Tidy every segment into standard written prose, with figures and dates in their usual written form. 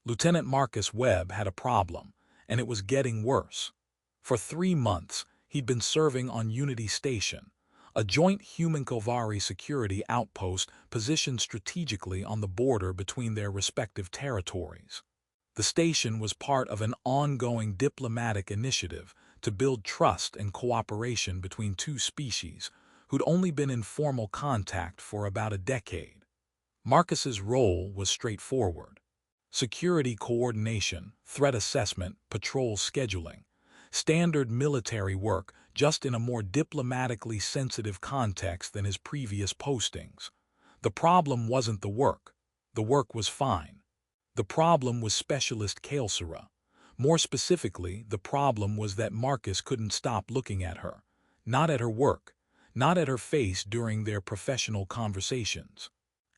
Lieutenant Marcus Webb had a problem, and it was getting worse. For 3 months, he'd been serving on Unity Station, a joint human-Kael'sara security outpost positioned strategically on the border between their respective territories. The station was part of an ongoing diplomatic initiative to build trust and cooperation between two species who'd only been in formal contact for about a decade. Marcus's role was straightforward: security coordination, threat assessment, patrol scheduling, standard military work, just in a more diplomatically sensitive context than his previous postings. The problem wasn't the work. The work was fine. The problem was Specialist Kael'sara. More specifically, the problem was that Marcus couldn't stop looking at her. Not at her work, not at her face during their professional conversations.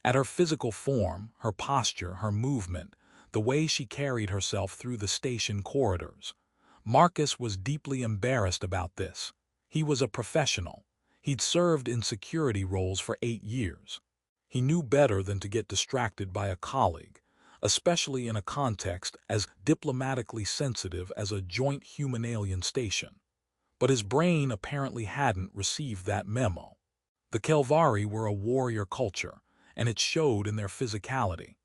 At her physical form, her posture, her movement, the way she carried herself through the station corridors. Marcus was deeply embarrassed about this. He was a professional. He'd served in security roles for 8 years. He knew better than to get distracted by a colleague, especially in a context as diplomatically sensitive as a joint human-alien station. But his brain apparently hadn't received that memo. The Kael'sara were a warrior culture, and it showed in their physicality.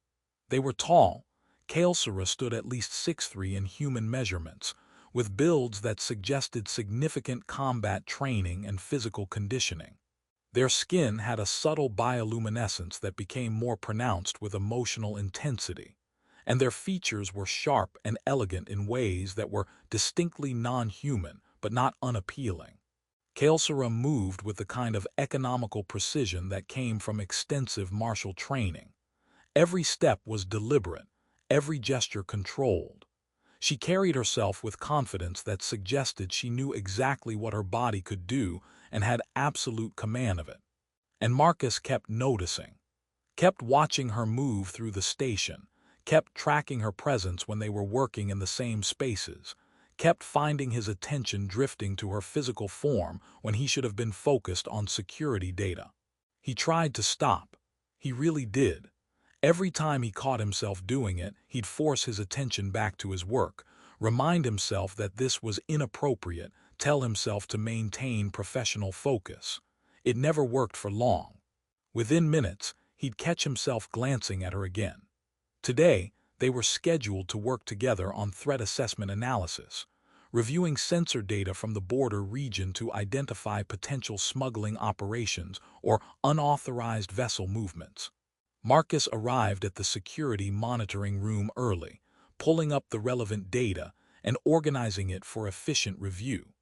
They were tall. Kael'sara stood at least 6'3" in human measurements, with builds that suggested significant combat training and physical conditioning. Their skin had a subtle bioluminescence that became more pronounced with emotional intensity, and their features were sharp and elegant in ways that were distinctly non-human but not unappealing. Kael'sara moved with the kind of economical precision that came from extensive martial training. Every step was deliberate, every gesture controlled. She carried herself with confidence that suggested she knew exactly what her body could do and had absolute command of it. And Marcus kept noticing, kept watching her move through the station, kept tracking her presence when they were working in the same spaces, kept finding his attention drifting to her physical form when he should have been focused on security data. He tried to stop. He really did. Every time he caught himself doing it, he'd force his attention back to his work, remind himself that this was inappropriate, tell himself to maintain professional focus. It never worked for long. Within minutes, he'd catch himself glancing at her again. Today, they were scheduled to work together on threat assessment analysis, reviewing sensor data from the border region to identify potential smuggling operations or unauthorized vessel movements. Marcus arrived at the security monitoring room early, pulling up the relevant data and organizing it for efficient review.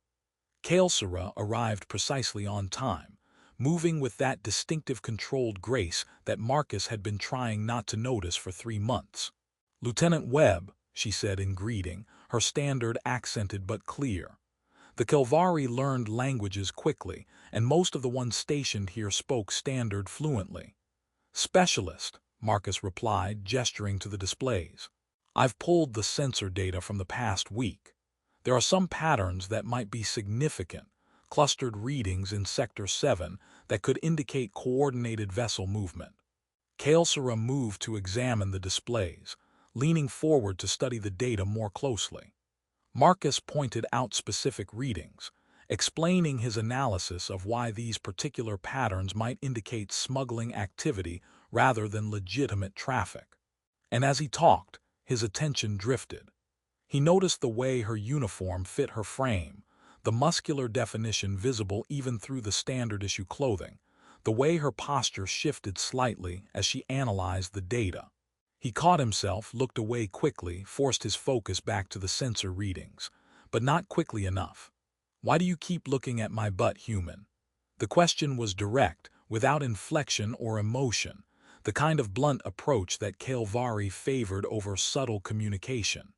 Kael'sara arrived precisely on time, moving with that distinctive controlled grace that Marcus had been trying not to notice for 3 months. "Lieutenant Webb," she said in greeting, her standard accented but clear. The Kael'sara learned languages quickly, and most of the ones stationed here spoke standard fluently. "Specialist," Marcus replied, gesturing to the displays. "I've pulled the sensor data from the past week. There are some patterns that might be significant, clustered readings in Sector 7 that could indicate coordinated vessel movement." Kael'sara moved to examine the displays, leaning forward to study the data more closely. Marcus pointed out specific readings, explaining his analysis of why these particular patterns might indicate smuggling activity rather than legitimate traffic. And as he talked, his attention drifted. He noticed the way her uniform fit her frame, the muscular definition visible even through the standard-issue clothing, the way her posture shifted slightly as she analyzed the data. He caught himself, looked away quickly, forced his focus back to the sensor readings, but not quickly enough. "Why do you keep looking at my butt, human?" The question was direct, without inflection or emotion, the kind of blunt approach that Kael'sara favored over subtle communication.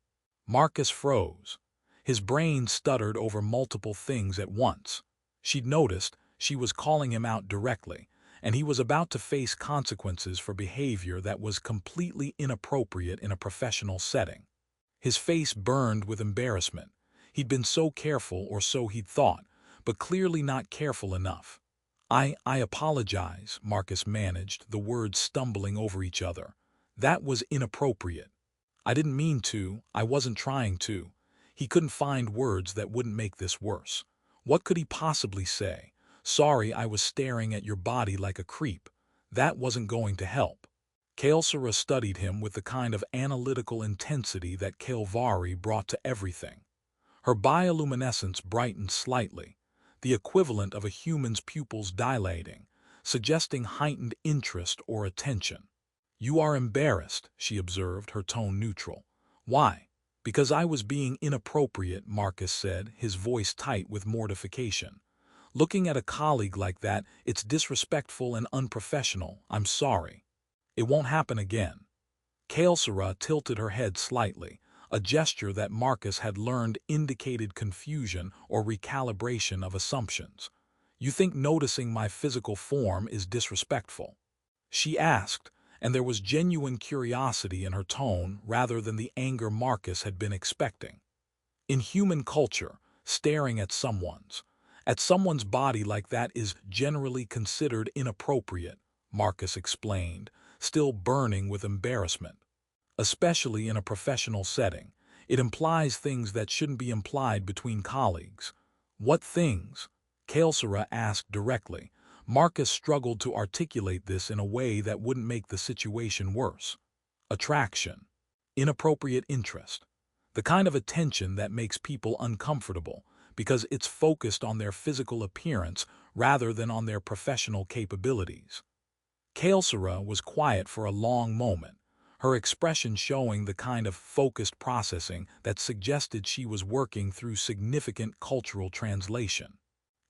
Marcus froze. His brain stuttered over multiple things at once. She'd noticed she was calling him out directly, and he was about to face consequences for behavior that was completely inappropriate in a professional setting. His face burned with embarrassment. He'd been so careful, or so he'd thought, but clearly not careful enough. I apologize," Marcus managed, the words stumbling over each other. "That was inappropriate. I didn't mean to, I wasn't trying to. He couldn't find words that wouldn't make this worse. What could he possibly say? Sorry, I was staring at your body like a creep. That wasn't going to help. Kael'sara studied him with the kind of analytical intensity that Kael'vari brought to everything. Her bioluminescence brightened slightly, the equivalent of a human's pupils dilating, suggesting heightened interest or attention. You are embarrassed, she observed, her tone neutral. Why? Because I was being inappropriate, Marcus said, his voice tight with mortification. Looking at a colleague like that, it's disrespectful and unprofessional. I'm sorry. It won't happen again. Kael'sara tilted her head slightly, a gesture that Marcus had learned indicated confusion or recalibration of assumptions. You think noticing my physical form is disrespectful? She asked, and there was genuine curiosity in her tone rather than the anger Marcus had been expecting. In human culture, staring at someone's body like that is generally considered inappropriate, Marcus explained, still burning with embarrassment. Especially in a professional setting, it implies things that shouldn't be implied between colleagues. What things? Kael'sara asked directly. Marcus struggled to articulate this in a way that wouldn't make the situation worse. Attraction. Inappropriate interest. The kind of attention that makes people uncomfortable because it's focused on their physical appearance rather than on their professional capabilities. Kael'sara was quiet for a long moment, her expression showing the kind of focused processing that suggested she was working through significant cultural translation.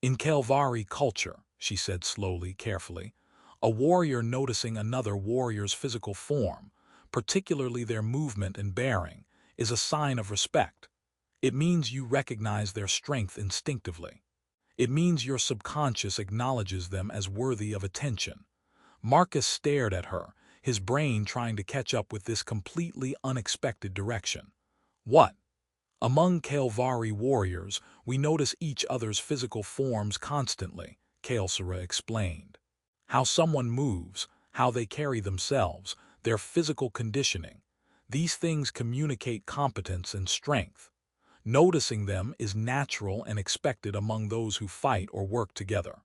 In Kael'vari culture, she said slowly, carefully, a warrior noticing another warrior's physical form, particularly their movement and bearing, is a sign of respect. It means you recognize their strength instinctively. It means your subconscious acknowledges them as worthy of attention. Marcus stared at her, his brain trying to catch up with this completely unexpected direction. What? Among Kael'vari warriors, we notice each other's physical forms constantly, Kael'sara explained. How someone moves, how they carry themselves, their physical conditioning. These things communicate competence and strength. Noticing them is natural and expected among those who fight or work together.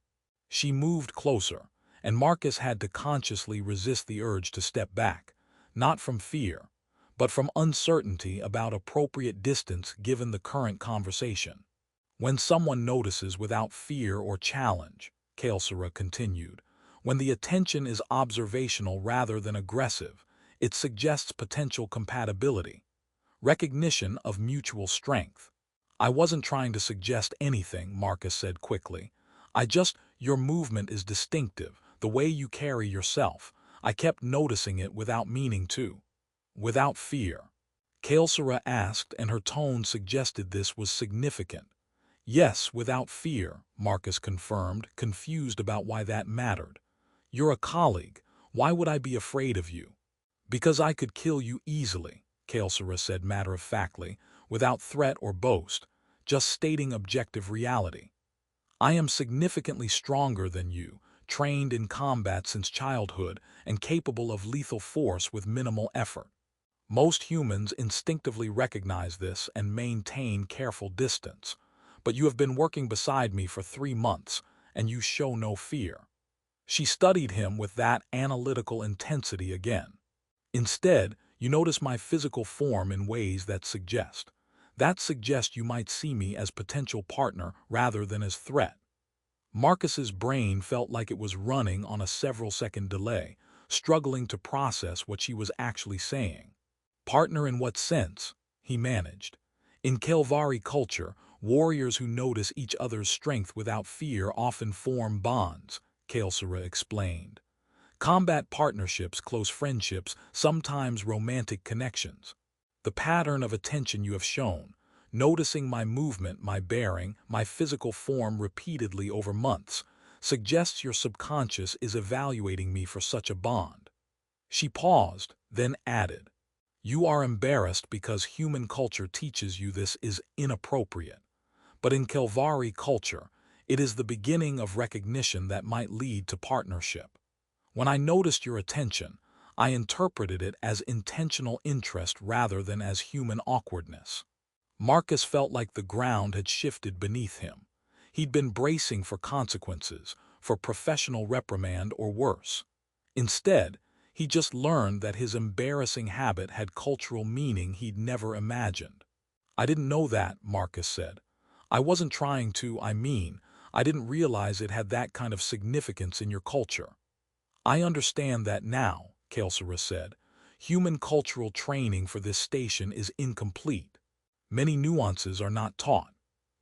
She moved closer, and Marcus had to consciously resist the urge to step back, not from fear, but from uncertainty about appropriate distance given the current conversation. When someone notices without fear or challenge, Kael'sara continued, when the attention is observational rather than aggressive, it suggests potential compatibility, recognition of mutual strength. I wasn't trying to suggest anything, Marcus said quickly. Your movement is distinctive, the way you carry yourself. I kept noticing it without meaning to. Without fear? Kael'sara asked, and her tone suggested this was significant. Yes, without fear, Marcus confirmed, confused about why that mattered. You're a colleague. Why would I be afraid of you? Because I could kill you easily, Kael'sara said matter-of-factly, without threat or boast, just stating objective reality. I am significantly stronger than you, trained in combat since childhood, and capable of lethal force with minimal effort. Most humans instinctively recognize this and maintain careful distance. But you have been working beside me for 3 months, and you show no fear. She studied him with that analytical intensity again. Instead, you notice my physical form in ways that suggest you might see me as potential partner rather than as threat. Marcus's brain felt like it was running on a several-second delay, struggling to process what she was actually saying. Partner in what sense? He managed. In Kael'vari culture, warriors who notice each other's strength without fear often form bonds, Kael'sara explained. Combat partnerships, close friendships, sometimes romantic connections. The pattern of attention you have shown, noticing my movement, my bearing, my physical form repeatedly over months, suggests your subconscious is evaluating me for such a bond. She paused, then added, you are embarrassed because human culture teaches you this is inappropriate. But in Kael'vari culture, it is the beginning of recognition that might lead to partnership. When I noticed your attention, I interpreted it as intentional interest rather than as human awkwardness. Marcus felt like the ground had shifted beneath him. He'd been bracing for consequences, for professional reprimand or worse. Instead, he just learned that his embarrassing habit had cultural meaning he'd never imagined. "I didn't know that," Marcus said. "I wasn't trying to, I didn't realize it had that kind of significance in your culture." "I understand that now," Kael'sara said. "Human cultural training for this station is incomplete. Many nuances are not taught.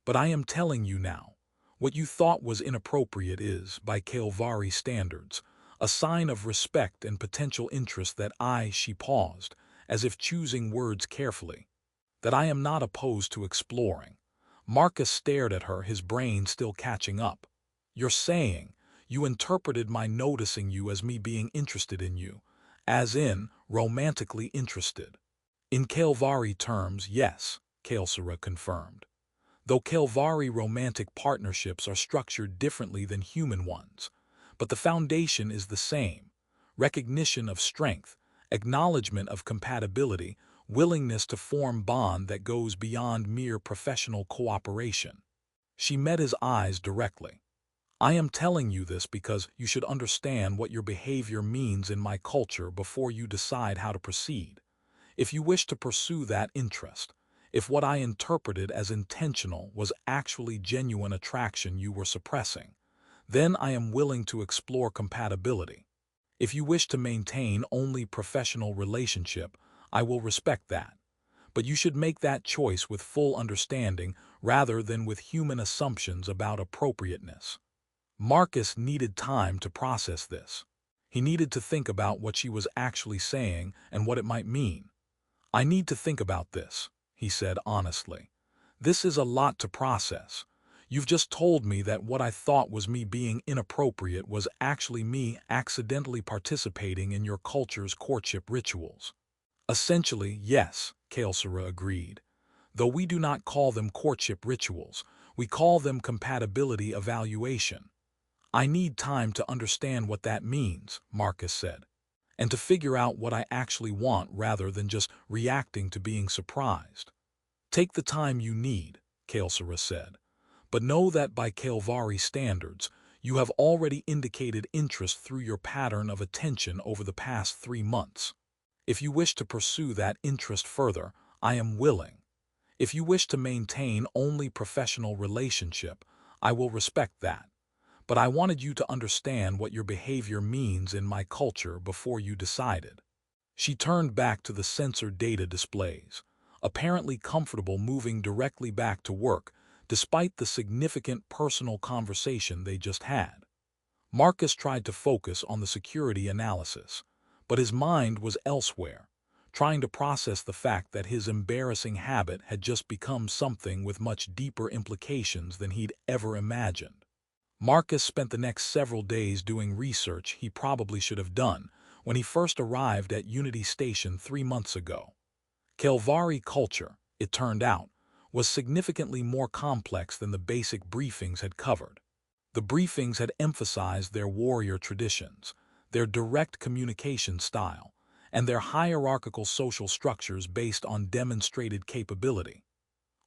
But I am telling you now, what you thought was inappropriate is, by Kael'vari standards, a sign of respect and potential interest that she paused, as if choosing words carefully, that I am not opposed to exploring." Marcus stared at her, his brain still catching up. "You're saying, you interpreted my noticing you as me being interested in you, as in, romantically interested." "In Kael'vari terms, yes," Kael'sara confirmed. "Though Kael'vari romantic partnerships are structured differently than human ones. But the foundation is the same: recognition of strength, acknowledgement of compatibility, willingness to form bond that goes beyond mere professional cooperation." She met his eyes directly. "I am telling you this because you should understand what your behavior means in my culture before you decide how to proceed. If you wish to pursue that interest, if what I interpreted as intentional was actually genuine attraction you were suppressing, then I am willing to explore compatibility. If you wish to maintain only professional relationship, I will respect that. But you should make that choice with full understanding rather than with human assumptions about appropriateness." Marcus needed time to process this. He needed to think about what she was actually saying and what it might mean. "I need to think about this," he said honestly. "This is a lot to process. You've just told me that what I thought was me being inappropriate was actually me accidentally participating in your culture's courtship rituals." "Essentially, yes," Kael'sara agreed. "Though we do not call them courtship rituals, we call them compatibility evaluation." "I need time to understand what that means," Marcus said, "and to figure out what I actually want rather than just reacting to being surprised." "Take the time you need," Kael'sara said. "But know that by Kael'vari standards, you have already indicated interest through your pattern of attention over the past 3 months. If you wish to pursue that interest further, I am willing. If you wish to maintain only professional relationship, I will respect that. But I wanted you to understand what your behavior means in my culture before you decided." She turned back to the sensor data displays, apparently comfortable moving directly back to work, despite the significant personal conversation they just had. Marcus tried to focus on the security analysis, but his mind was elsewhere, trying to process the fact that his embarrassing habit had just become something with much deeper implications than he'd ever imagined. Marcus spent the next several days doing research he probably should have done when he first arrived at Unity Station 3 months ago. Kael'vari culture, it turned out, was significantly more complex than the basic briefings had covered. The briefings had emphasized their warrior traditions, their direct communication style, and their hierarchical social structures based on demonstrated capability.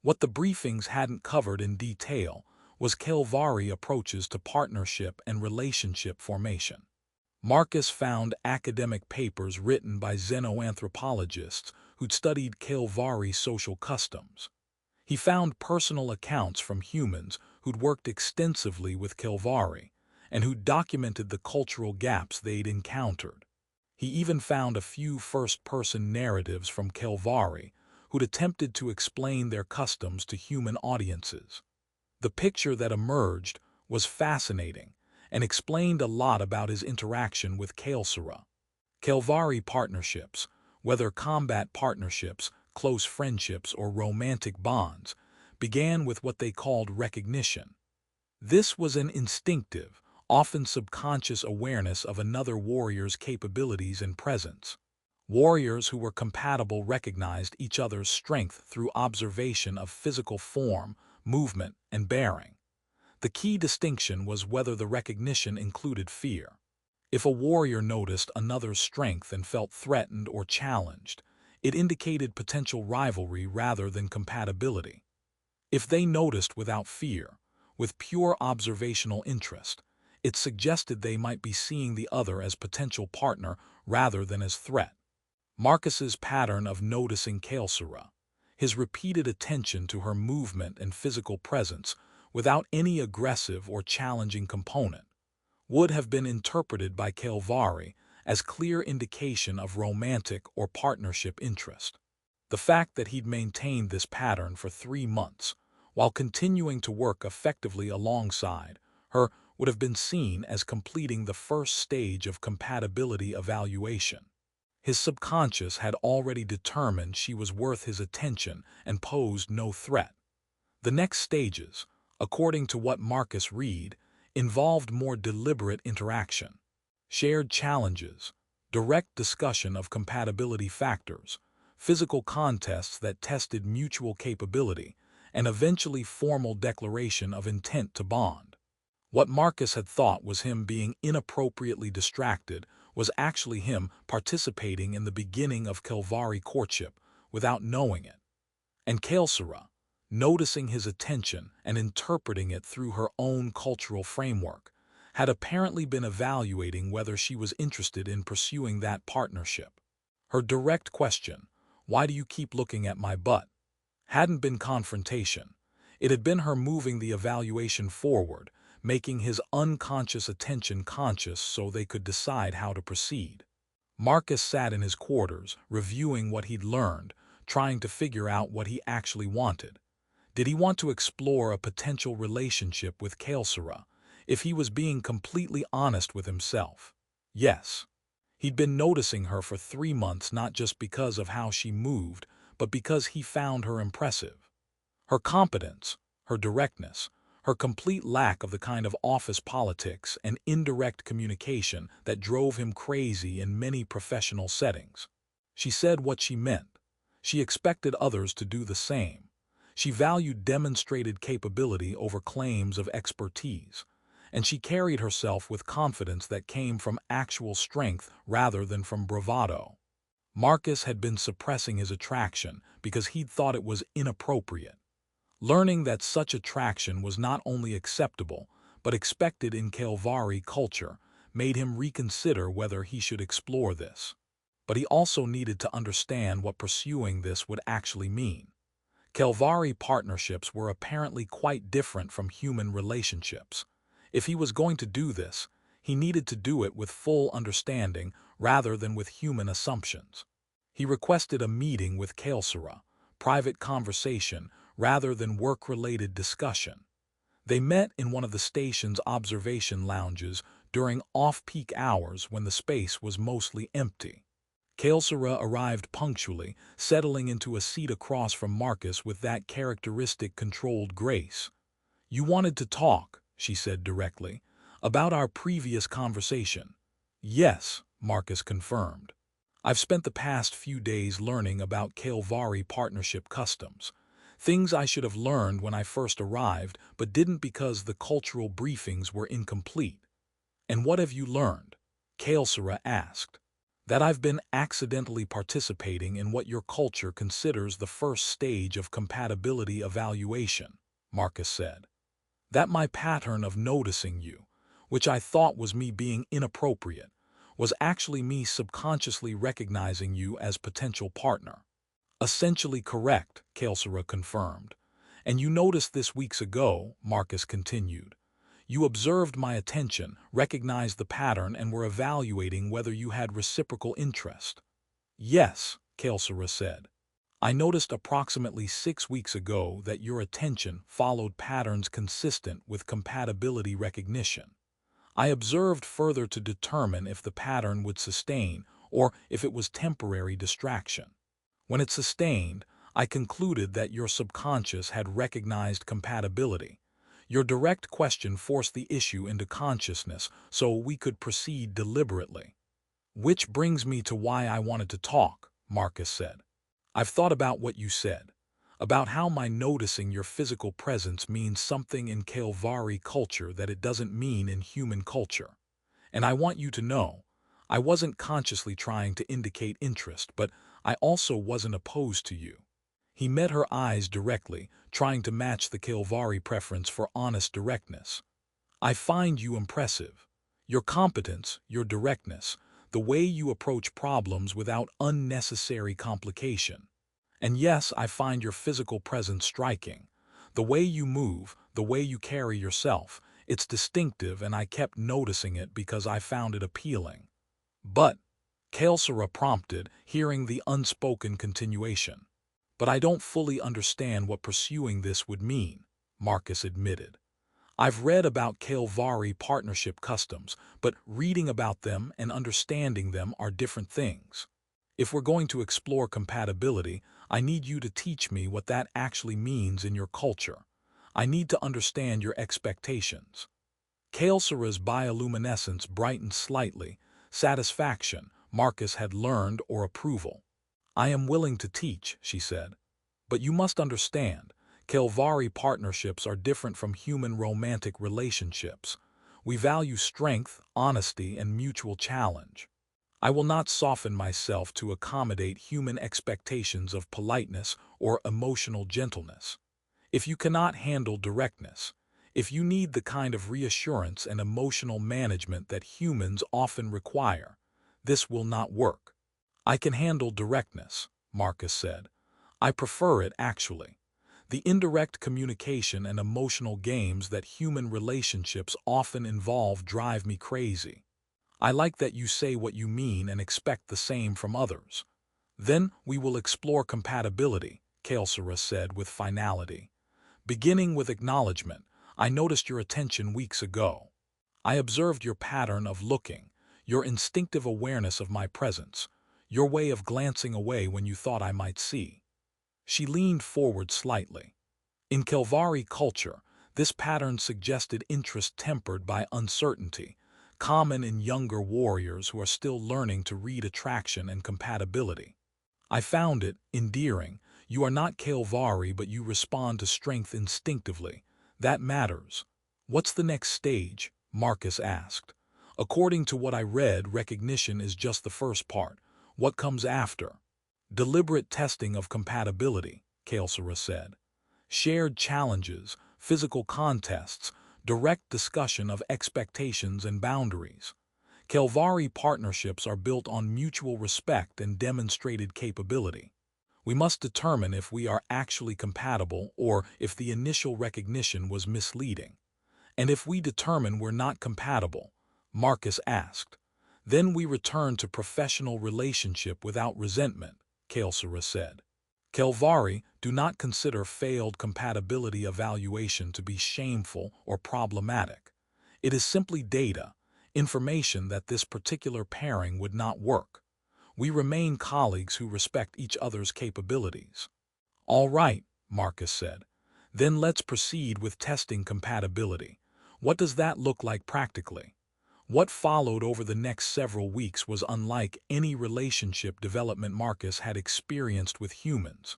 What the briefings hadn't covered in detail was Kael'vari approaches to partnership and relationship formation. Marcus found academic papers written by xenoanthropologists who'd studied Kael'vari social customs. He found personal accounts from humans who'd worked extensively with Kael'vari and who'd documented the cultural gaps they'd encountered. He even found a few first-person narratives from Kael'vari who'd attempted to explain their customs to human audiences. The picture that emerged was fascinating and explained a lot about his interaction with Kael'sara. Kael'vari partnerships, whether combat partnerships, close friendships, or romantic bonds, began with what they called recognition. This was an instinctive, often subconscious awareness of another warrior's capabilities and presence. Warriors who were compatible recognized each other's strength through observation of physical form, movement, and bearing. The key distinction was whether the recognition included fear. If a warrior noticed another's strength and felt threatened or challenged, it indicated potential rivalry rather than compatibility. If they noticed without fear, with pure observational interest, it suggested they might be seeing the other as potential partner rather than as threat. Marcus's pattern of noticing Kael'sara, his repeated attention to her movement and physical presence without any aggressive or challenging component, would have been interpreted by Kael'sara as clear indication of romantic or partnership interest. The fact that he'd maintained this pattern for 3 months, while continuing to work effectively alongside her, would have been seen as completing the first stage of compatibility evaluation. His subconscious had already determined she was worth his attention and posed no threat. The next stages, according to what Marcus read, involved more deliberate interaction, shared challenges, direct discussion of compatibility factors, physical contests that tested mutual capability, and eventually formal declaration of intent to bond. What Marcus had thought was him being inappropriately distracted was actually him participating in the beginning of Kael'sara courtship without knowing it. And Kael'sara, noticing his attention and interpreting it through her own cultural framework, had apparently been evaluating whether she was interested in pursuing that partnership. Her direct question, "Why do you keep looking at my butt?" hadn't been confrontation. It had been her moving the evaluation forward, making his unconscious attention conscious so they could decide how to proceed. Marcus sat in his quarters, reviewing what he'd learned, trying to figure out what he actually wanted. Did he want to explore a potential relationship with Kael'sara? If he was being completely honest with himself, yes. He'd been noticing her for 3 months not just because of how she moved, but because he found her impressive. Her competence, her directness, her complete lack of the kind of office politics and indirect communication that drove him crazy in many professional settings. She said what she meant. She expected others to do the same. She valued demonstrated capability over claims of expertise, and she carried herself with confidence that came from actual strength rather than from bravado. Marcus had been suppressing his attraction because he'd thought it was inappropriate. Learning that such attraction was not only acceptable, but expected in Kael'sara culture, made him reconsider whether he should explore this. But he also needed to understand what pursuing this would actually mean. Kael'sara partnerships were apparently quite different from human relationships. If he was going to do this, he needed to do it with full understanding rather than with human assumptions. He requested a meeting with Kael'sara, private conversation rather than work-related discussion. They met in one of the station's observation lounges during off-peak hours when the space was mostly empty. Kael'sara arrived punctually, settling into a seat across from Marcus with that characteristic controlled grace. "You wanted to talk," she said directly, "about our previous conversation." "Yes," Marcus confirmed. "I've spent the past few days learning about Kael'sara partnership customs. Things I should have learned when I first arrived, but didn't because the cultural briefings were incomplete." "And what have you learned?" Kael'sara asked. "That I've been accidentally participating in what your culture considers the first stage of compatibility evaluation," Marcus said. "That my pattern of noticing you, which I thought was me being inappropriate, was actually me subconsciously recognizing you as potential partner." "Essentially correct," Kael'sara confirmed. "And you noticed this weeks ago," Marcus continued. "You observed my attention, recognized the pattern, and were evaluating whether you had reciprocal interest." "Yes," Kael'sara said. "I noticed approximately 6 weeks ago that your attention followed patterns consistent with compatibility recognition. I observed further to determine if the pattern would sustain or if it was temporary distraction. When it sustained, I concluded that your subconscious had recognized compatibility. Your direct question forced the issue into consciousness so we could proceed deliberately." "Which brings me to why I wanted to talk," Marcus said. "I've thought about what you said, about how my noticing your physical presence means something in Kael'sara culture that it doesn't mean in human culture. And I want you to know, I wasn't consciously trying to indicate interest, but I also wasn't opposed to you. He met her eyes directly, trying to match the Kael'sara preference for honest directness. I find you impressive. Your competence, your directness, the way you approach problems without unnecessary complication. And yes, I find your physical presence striking. The way you move, the way you carry yourself, it's distinctive, and I kept noticing it because I found it appealing. But, Kael'sara prompted, hearing the unspoken continuation. But I don't fully understand what pursuing this would mean, Marcus admitted. I've read about Kael'sara partnership customs, but reading about them and understanding them are different things. If we're going to explore compatibility, I need you to teach me what that actually means in your culture. I need to understand your expectations. Kael'sara's bioluminescence brightened slightly, satisfaction, Marcus had learned, or approval. I am willing to teach, she said. But you must understand, Kael'sara partnerships are different from human romantic relationships. We value strength, honesty, and mutual challenge. I will not soften myself to accommodate human expectations of politeness or emotional gentleness. If you cannot handle directness, if you need the kind of reassurance and emotional management that humans often require, this will not work. I can handle directness, Marcus said. I prefer it, actually. The indirect communication and emotional games that human relationships often involve drive me crazy. I like that you say what you mean and expect the same from others. Then we will explore compatibility, Kael'sara said with finality. Beginning with acknowledgement, I noticed your attention weeks ago. I observed your pattern of looking, your instinctive awareness of my presence, your way of glancing away when you thought I might see. She leaned forward slightly. In Kael'sara culture, this pattern suggested interest tempered by uncertainty, common in younger warriors who are still learning to read attraction and compatibility. I found it endearing. You are not Kael'sara, but you respond to strength instinctively. That matters. What's the next stage? Marcus asked. According to what I read, recognition is just the first part. What comes after? Deliberate testing of compatibility, Kael'sara said. Shared challenges, physical contests, direct discussion of expectations and boundaries. Kael'sara partnerships are built on mutual respect and demonstrated capability. We must determine if we are actually compatible or if the initial recognition was misleading. And if we determine we're not compatible, Marcus asked, then we return to professional relationship without resentment, Kael'sara said. Kael'sara do not consider failed compatibility evaluation to be shameful or problematic. It is simply data, information that this particular pairing would not work. We remain colleagues who respect each other's capabilities. All right, Marcus said. Then let's proceed with testing compatibility. What does that look like practically? What followed over the next several weeks was unlike any relationship development Marcus had experienced with humans.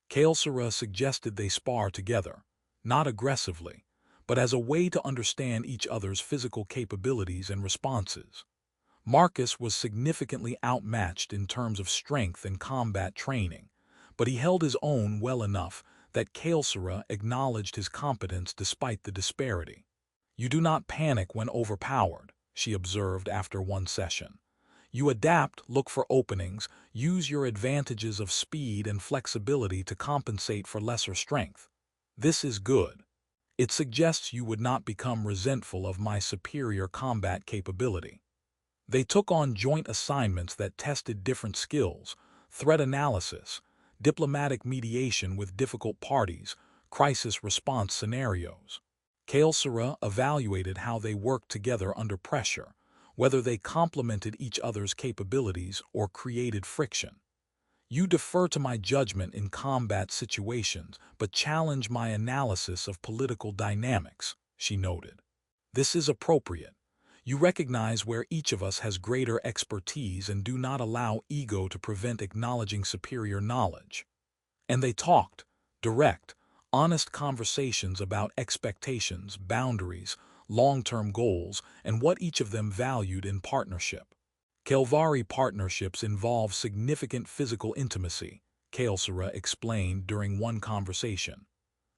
Kael'sara suggested they spar together, not aggressively, but as a way to understand each other's physical capabilities and responses. Marcus was significantly outmatched in terms of strength and combat training, but he held his own well enough that Kael'sara acknowledged his competence despite the disparity. You do not panic when overpowered, she observed after one session. You adapt, look for openings, use your advantages of speed and flexibility to compensate for lesser strength. This is good. It suggests you would not become resentful of my superior combat capability. They took on joint assignments that tested different skills: threat analysis, diplomatic mediation with difficult parties, crisis response scenarios. Kael'sara evaluated how they worked together under pressure, whether they complemented each other's capabilities or created friction. You defer to my judgment in combat situations, but challenge my analysis of political dynamics, she noted. This is appropriate. You recognize where each of us has greater expertise and do not allow ego to prevent acknowledging superior knowledge. And they talked, direct, honest conversations about expectations, boundaries, long-term goals, and what each of them valued in partnership. Kael'sara partnerships involve significant physical intimacy, Kael'sara explained during one conversation.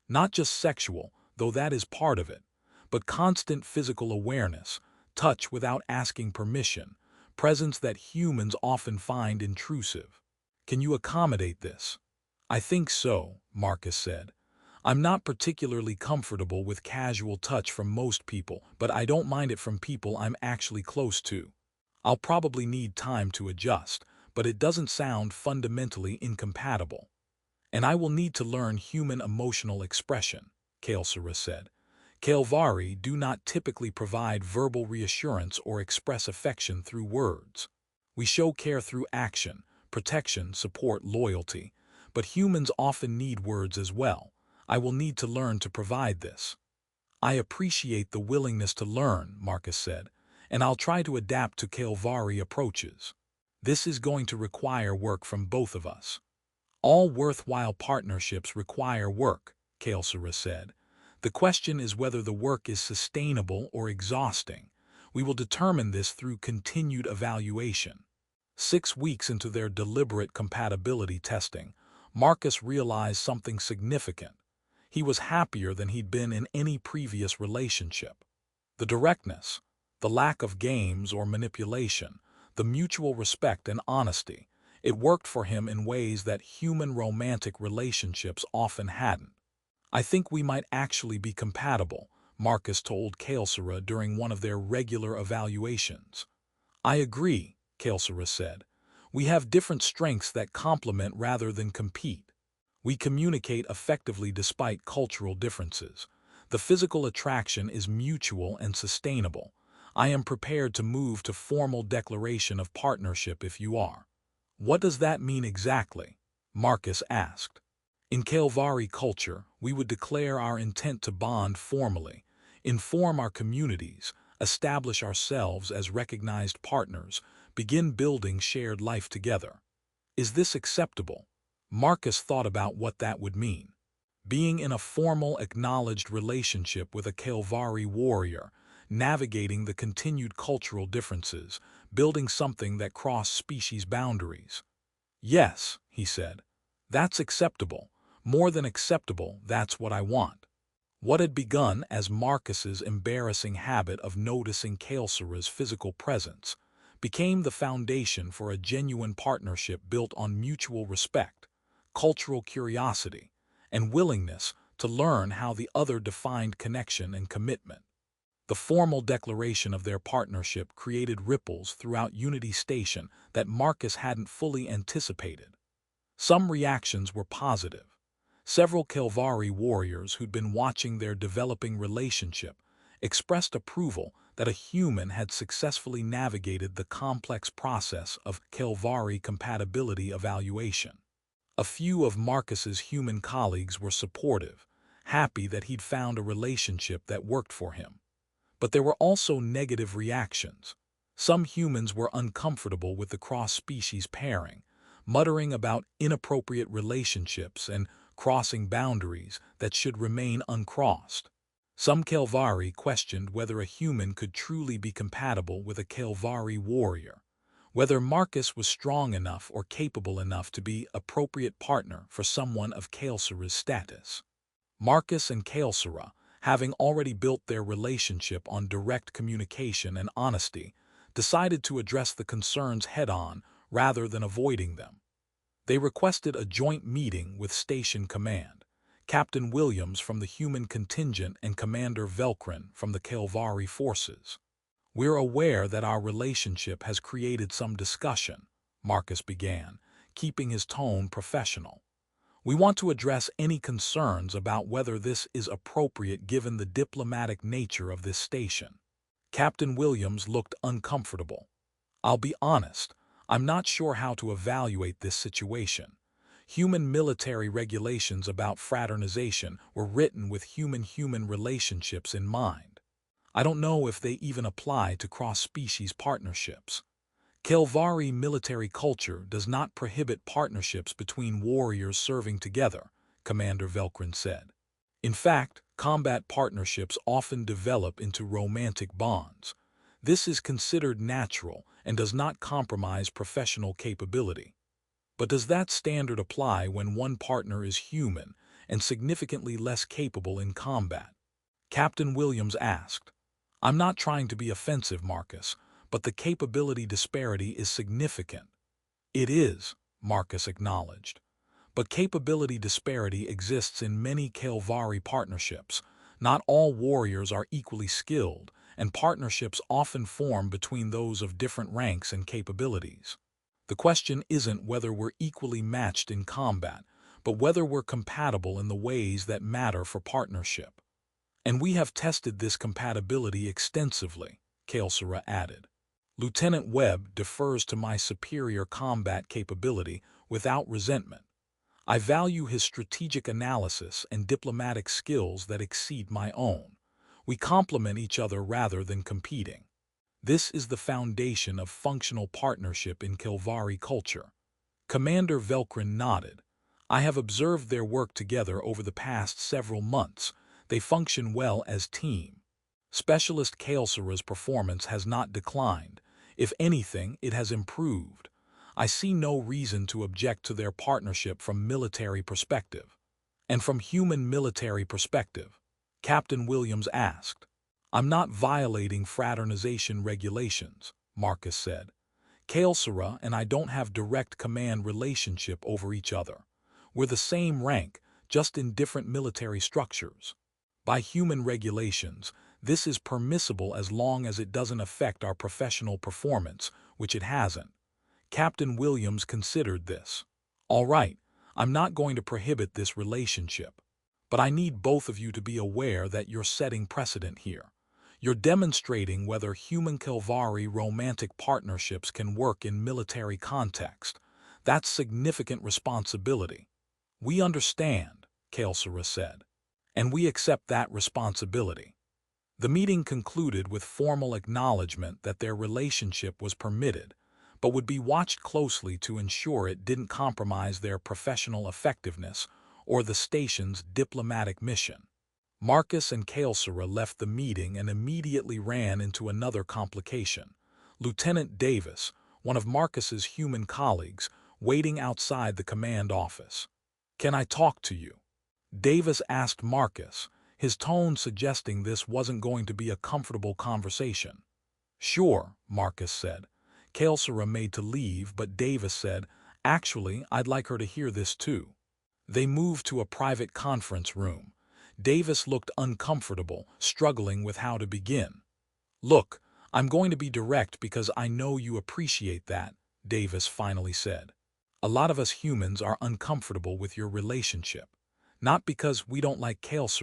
Not just sexual, though that is part of it, but constant physical awareness, touch without asking permission, presence that humans often find intrusive. Can you accommodate this? I think so, Marcus said. I'm not particularly comfortable with casual touch from most people, but I don't mind it from people I'm actually close to. I'll probably need time to adjust, but it doesn't sound fundamentally incompatible. And I will need to learn human emotional expression, Kael'sara said. Kael'sara do not typically provide verbal reassurance or express affection through words. We show care through action, protection, support, loyalty. But humans often need words as well. I will need to learn to provide this. I appreciate the willingness to learn, Marcus said, and I'll try to adapt to Kael'sara approaches. This is going to require work from both of us. All worthwhile partnerships require work, Kael'sara said. The question is whether the work is sustainable or exhausting. We will determine this through continued evaluation. 6 weeks into their deliberate compatibility testing, Marcus realized something significant. He was happier than he'd been in any previous relationship. The directness, the lack of games or manipulation, the mutual respect and honesty, it worked for him in ways that human romantic relationships often hadn't. I think we might actually be compatible, Marcus told Kael'sara during one of their regular evaluations. I agree, Kael'sara said. We have different strengths that complement rather than compete. We communicate effectively despite cultural differences. The physical attraction is mutual and sustainable. I am prepared to move to formal declaration of partnership if you are. What does that mean exactly? Marcus asked. In Kael'sara culture, we would declare our intent to bond formally, inform our communities, establish ourselves as recognized partners, begin building shared life together. Is this acceptable? Marcus thought about what that would mean. Being in a formal, acknowledged relationship with a Kael'sara warrior, navigating the continued cultural differences, building something that crossed species boundaries. Yes, he said. That's acceptable. More than acceptable, that's what I want. What had begun as Marcus's embarrassing habit of noticing Kael'sara's physical presence became the foundation for a genuine partnership built on mutual respect, cultural curiosity, and willingness to learn how the other defined connection and commitment. The formal declaration of their partnership created ripples throughout Unity Station that Marcus hadn't fully anticipated. Some reactions were positive. Several Kael'sara warriors who'd been watching their developing relationship expressed approval that a human had successfully navigated the complex process of Kael'sara compatibility evaluation. A few of Marcus's human colleagues were supportive, happy that he'd found a relationship that worked for him. But there were also negative reactions. Some humans were uncomfortable with the cross-species pairing, muttering about inappropriate relationships and crossing boundaries that should remain uncrossed. Some Kael'sara questioned whether a human could truly be compatible with a Kael'sara warrior, whether Marcus was strong enough or capable enough to be an appropriate partner for someone of Kael'sara's status. Marcus and Kael'sara, having already built their relationship on direct communication and honesty, decided to address the concerns head-on rather than avoiding them. They requested a joint meeting with Station Command, Captain Williams from the human contingent and Commander Velcrin from the Kael'sara forces. We're aware that our relationship has created some discussion, Marcus began, keeping his tone professional. We want to address any concerns about whether this is appropriate given the diplomatic nature of this station. Captain Williams looked uncomfortable. I'll be honest, I'm not sure how to evaluate this situation. Human military regulations about fraternization were written with human-human relationships in mind. I don't know if they even apply to cross-species partnerships. Kael'sara military culture does not prohibit partnerships between warriors serving together, Commander Velcrin said. In fact, combat partnerships often develop into romantic bonds. This is considered natural and does not compromise professional capability. But does that standard apply when one partner is human and significantly less capable in combat? Captain Williams asked. I'm not trying to be offensive, Marcus, but the capability disparity is significant. It is, Marcus acknowledged. But capability disparity exists in many Kael'sara partnerships. Not all warriors are equally skilled, and partnerships often form between those of different ranks and capabilities. The question isn't whether we're equally matched in combat, but whether we're compatible in the ways that matter for partnership. And we have tested this compatibility extensively, Kael'sara added. Lieutenant Webb defers to my superior combat capability without resentment. I value his strategic analysis and diplomatic skills that exceed my own. We complement each other rather than competing. This is the foundation of functional partnership in Kael'sara culture. Commander Velkrin nodded. I have observed their work together over the past several months. They function well as team. Specialist Kael'sara's performance has not declined. If anything, it has improved. I see no reason to object to their partnership from military perspective. And from human military perspective, Captain Williams asked. I'm not violating fraternization regulations, Marcus said. Kael'sara and I don't have direct command relationship over each other. We're the same rank, just in different military structures. By human regulations, this is permissible as long as it doesn't affect our professional performance, which it hasn't. Captain Williams considered this. All right, I'm not going to prohibit this relationship. But I need both of you to be aware that you're setting precedent here. You're demonstrating whether human Kael'sara romantic partnerships can work in military context. That's significant responsibility. We understand, Kael'sara said. And we accept that responsibility. The meeting concluded with formal acknowledgement that their relationship was permitted, but would be watched closely to ensure it didn't compromise their professional effectiveness or the station's diplomatic mission. Marcus and Kael'sara left the meeting and immediately ran into another complication. Lieutenant Davis, one of Marcus's human colleagues, waiting outside the command office. Can I talk to you? Davis asked Marcus, his tone suggesting this wasn't going to be a comfortable conversation. Sure, Marcus said. Kael'sara made to leave, but Davis said, actually, I'd like her to hear this too. They moved to a private conference room. Davis looked uncomfortable, struggling with how to begin. Look, I'm going to be direct because I know you appreciate that, Davis finally said. A lot of us humans are uncomfortable with your relationship. Not because we don't like Kael'sara,